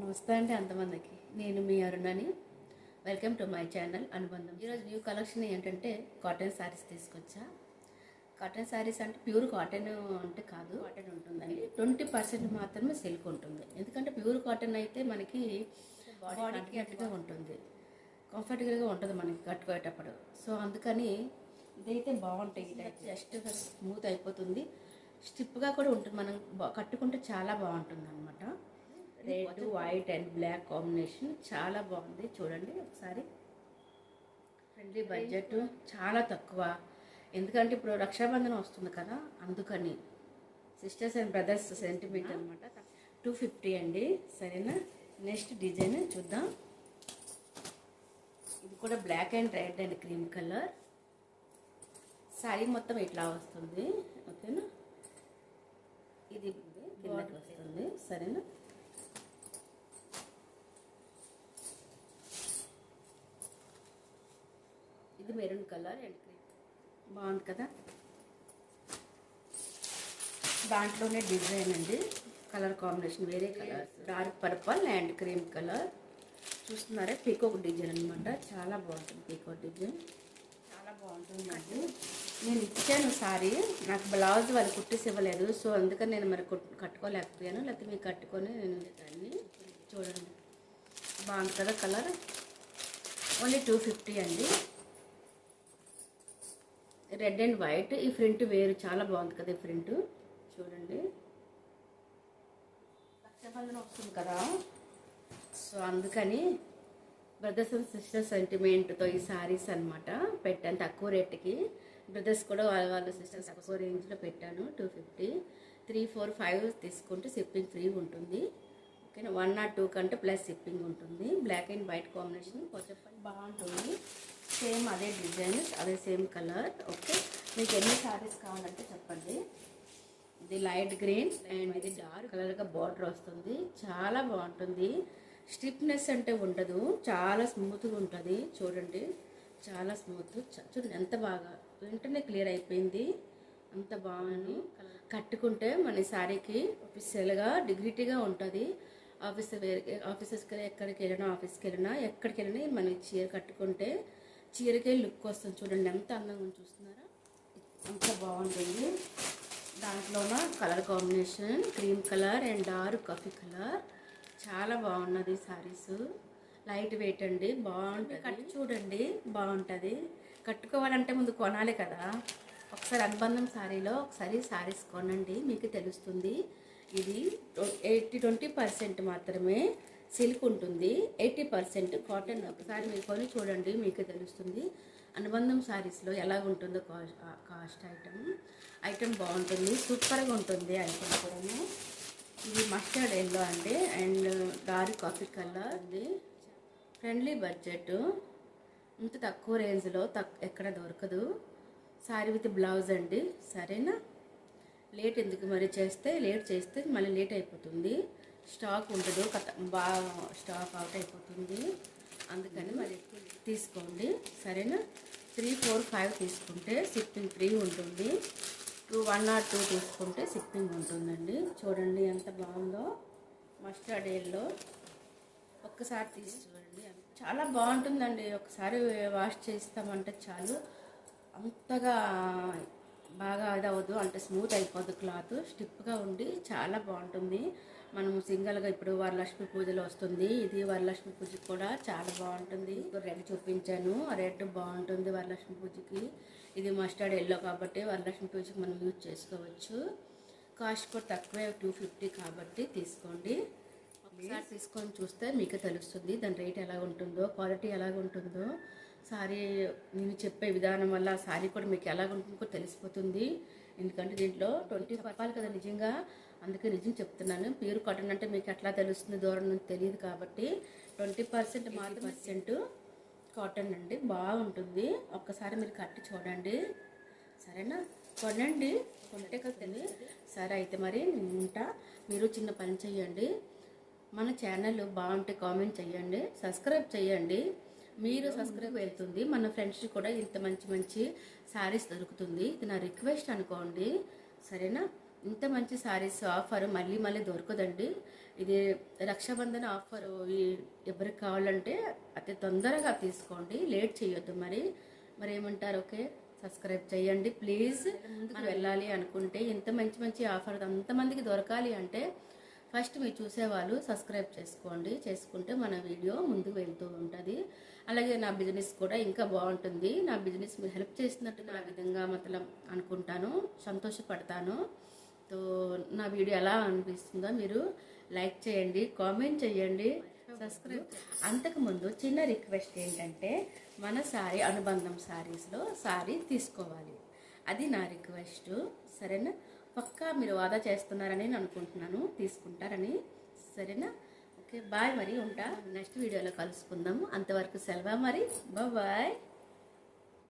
నమస్తే అండి అంతమందికి. నేను మీ అరుణని. వెల్కమ్ టు మై ఛానల్ అనుబంధం. ఈరోజు న్యూ కలెక్షన్ ఏంటంటే కాటన్ శారీస్ తీసుకొచ్చా. కాటన్ శారీస్ అంటే ప్యూర్ కాటన్ అంటే కాదు, కాటన్ ఉంటుందండి. 20% మాత్రమే సిల్క్ ఉంటుంది. ఎందుకంటే ప్యూర్ కాటన్ అయితే మనకి బాడీకి అట్టుగా ఉంటుంది, కంఫర్టబుల్గా ఉంటుంది మనకి కట్టుకునేటప్పుడు. సో అందుకని ఇదైతే బాగుంటాయి. జస్ట్ స్మూత్ అయిపోతుంది, స్టిప్గా కూడా ఉంటుంది. మనం కట్టుకుంటే చాలా బాగుంటుంది అనమాట. Red, white and black combination చాలా బాగుంది. చూడండి ఒకసారి. ఫ్రెండ్లీ బడ్జెట్, చాలా తక్కువ. ఎందుకంటే ఇప్పుడు రక్షాబంధనం వస్తుంది కదా, అందుకని సిస్టర్స్ అండ్ బ్రదర్స్ సెంటిమెంట్ అనమాట. 250 అండి. సరేనా. నెక్స్ట్ డిజైన్ చూద్దాం. ఇది కూడా black and red and cream colour. Sari మొత్తం ఇట్లా వస్తుంది. ఓకేనా. ఇది కిందకి వస్తుంది. సరేనా. ఇది మెరూన్ కలర్ అండ్ క్రీమ్. బాగుంది కదా. దాంట్లోనే డిజైన్ అండి, కలర్ కాంబినేషన్ వేరే colour. Dark purple and cream colour. చూస్తున్నారా, పీకాక్ డిజైన్ అనమాట. చాలా బాగుంటుంది పీకాక్ డిజైన్, చాలా బాగుంటుందండి. నేను ఇచ్చాను సారీ, నాకు బ్లౌజ్ వాళ్ళు కుట్టేసి ఇవ్వలేదు. సో అందుకని నేను మరి కట్టుకోలేకపోయాను. లేకపోతే మీకు కట్టుకొని నేను దాన్ని. చూడండి బాగుంది కదా కలర్. ఓన్లీ 250 అండి. Red and white. ఈ ప్రింట్ వేరు, చాలా బాగుంది కదా ఈ ప్రింట్. చూడండి, రక్షాబంధనం వస్తుంది కదా, సో అందుకని బ్రదర్స్ అండ్ సిస్టర్స్ సెంటిమెంట్తో ఈ శారీస్ అనమాట పెట్టాను తక్కువ రేట్కి. బ్రదర్స్ కూడా వాళ్ళ సిస్టర్స్ తక్కువ రేంజ్లో పెట్టాను. 250. 3, 4, 5 తీసుకుంటే షిప్పింగ్ ఫ్రీ ఉంటుంది. ఓకేనా. 1 or 2 కంటే ప్లస్ షిప్పింగ్ ఉంటుంది. బ్లాక్ అండ్ వైట్ కాంబినేషన్ కొంచెం బాగుంటుంది. సేమ్ అదే డిజైన్, అదే సేమ్ కలర్. ఓకే. మీకు ఎన్ని శారీస్ కావాలంటే చెప్పండి. ఇది లైట్ గ్రీన్ అండ్ ఇది డార్క్ కలర్గా బార్డర్ వస్తుంది. చాలా బాగుంటుంది. స్టిఫ్నెస్ అంటే ఉండదు, చాలా స్మూత్గా ఉంటుంది. చూడండి, చాలా స్మూత్. చూడండి ఎంత బాగా, వెంటనే క్లియర్ అయిపోయింది. అంత బాగుంది. కట్టుకుంటే మన శారీకి ఆఫీషియల్గా డిగ్నిటీగా ఉంటుంది. ఆఫీసెస్కి ఎక్కడికి వెళ్ళినా, ఆఫీస్కి వెళ్ళినా, ఎక్కడికి వెళ్ళినా మనం చీర కట్టుకుంటే చీరకే లుక్ వస్తుంది. చూడండి ఎంత అందంగా ఉంది. చూస్తున్నారా, అంత బాగుంటుంది. దాంట్లోన colour combination cream colour and dark coffee colour. చాలా బాగున్నది శారీస్. లైట్ వెయిట్ అండి, బాగుంటుంది. కట్టి చూడండి, బాగుంటుంది. కట్టుకోవాలంటే ముందు కొనాలి కదా. ఒకసారి అనుబంధం శారీలో ఒకసారి శారీస్ కొనండి, మీకు తెలుస్తుంది. ఇది 20% మాత్రమే సిల్క్ ఉంటుంది, 80% కాటన్. ఒకసారి మీరు కొని చూడండి, మీకు తెలుస్తుంది. అనుబంధం శారీస్లో ఎలా ఉంటుందో కాస్ట్ ఐటమ్ బాగుంటుంది, సూపర్గా ఉంటుంది ఐటమ్ కూడా. ఇది మస్టర్డ్ ఎల్లో అండి అండ్ డార్క్ కాఫీ కలర్ అండి. ఫ్రెండ్లీ బడ్జెట్, ఇంత తక్కువ రేంజ్లో ఎక్కడ దొరకదు. శారీ విత్ బ్లౌజ్ అండి. సరేనా. లేట్ ఎందుకు మరి, లేట్ చేస్తే మళ్ళీ లేట్ అయిపోతుంది, స్టాక్ ఉండదు, బాగా స్టాక్ అవుట్ అయిపోతుంది. అందుకని మరి తీసుకోండి. సరేనా. 3, 4, 5 తీసుకుంటే షిప్పింగ్ ఫ్రీ ఉంటుంది. 1 or 2 తీసుకుంటే షిప్పింగ్ ఉంటుందండి. చూడండి ఎంత బాగుందో మస్టర్డ్ ఎల్లో. ఒక్కసారి తీసి చూడండి, చాలా బాగుంటుందండి. ఒకసారి వాష్ చేస్తామంటే చాలు, అంతగా బాగా ఇది అవ్వదు, అంటే స్మూత్ అయిపోద్దు. క్లాత్ స్టిప్గా ఉండి చాలా బాగుంటుంది. మనము సింగిల్గా ఇప్పుడు వరలక్ష్మి పూజలో వస్తుంది, ఇది వరలక్ష్మి పూజకి కూడా చాలా బాగుంటుంది. రెడ్ చూపించాను, రెడ్ బాగుంటుంది వరలక్ష్మి పూజకి. ఇది మస్టర్డ్ ఎల్లో కాబట్టి వరలక్ష్మి పూజకి మనం యూజ్ చేసుకోవచ్చు. కాస్ట్ కూడా తక్కువే, 250 కాబట్టి తీసుకోండి. ఒకసారి తీసుకొని చూస్తే మీకు తెలుస్తుంది దాని రేట్ ఎలా ఉంటుందో, క్వాలిటీ ఎలాగ ఉంటుందో. సారీ నేను చెప్పే విధానం వల్ల సారీ కూడా మీకు ఎలాగ ఉంటుందో తెలిసిపోతుంది. ఎందుకంటే దీంట్లో 20 చెప్పాలి కదా నిజంగా, అందుకే నిజం చెప్తున్నాను. ప్యూర్ కాటన్ అంటే మీకు ఎట్లా తెలుస్తుంది, దూరం నుంచి తెలియదు కాబట్టి. 20% మాత్రమే కాటన్ అండి, బాగుంటుంది. ఒక్కసారి మీరు కట్టి చూడండి. సరేనా. కొనండి, కొంటే కదా తెలియదు. సరే అయితే మరి నేను ఉంటా. మీరు చిన్న పని చేయండి, మన ఛానల్ బాగుంటే కామెంట్ చేయండి, సబ్స్క్రైబ్ చేయండి. మీరు సబ్స్క్రైబ్ వెళ్తుంది, మన ఫ్రెండ్స్ కూడా ఇంత మంచి మంచి శారీస్ దొరుకుతుంది. ఇది నా రిక్వెస్ట్ అనుకోండి. సరేనా. ఇంత మంచి శారీస్ ఆఫర్ మళ్ళీ మళ్ళీ దొరకదండి. ఇది రక్షాబంధన్ ఆఫర్. ఎవరికి కావాలంటే అతి తొందరగా తీసుకోండి, లేట్ చేయొద్దు. మరి ఏమంటారు? ఓకే, సబ్స్క్రైబ్ చేయండి ప్లీజ్. ముందుకు వెళ్ళాలి అనుకుంటే, ఇంత మంచి మంచి ఆఫర్ అంతమందికి దొరకాలి అంటే ఫస్ట్ మీరు చూసేవాళ్ళు సబ్స్క్రైబ్ చేసుకోండి. చేసుకుంటే మన వీడియో ముందుకు వెళ్తూ ఉంటుంది. అలాగే నా బిజినెస్ కూడా ఇంకా బాగుంటుంది. నా బిజినెస్ మీరు హెల్ప్ చేసినట్టు నా విధంగా అనుకుంటాను, సంతోషపడతాను. సో నా వీడియో ఎలా అనిపిస్తుందో మీరు లైక్ చేయండి, కామెంట్ చేయండి, సబ్స్క్రైబ్. అంతకుముందు చిన్న రిక్వెస్ట్ ఏంటంటే, మన సారీ అనుబంధం సారీస్లో సారీ తీసుకోవాలి. అది నా రిక్వెస్ట్. సరేనా? పక్కా మీరు వాదా చేస్తున్నారని నేను అనుకుంటున్నాను, తీసుకుంటారని. సరేనా? Okay, bye. మరి ఉంటా. నెక్స్ట్ వీడియోలో కలుసుకుందాము. అంతవరకు సెలవు. మరి బాయ్.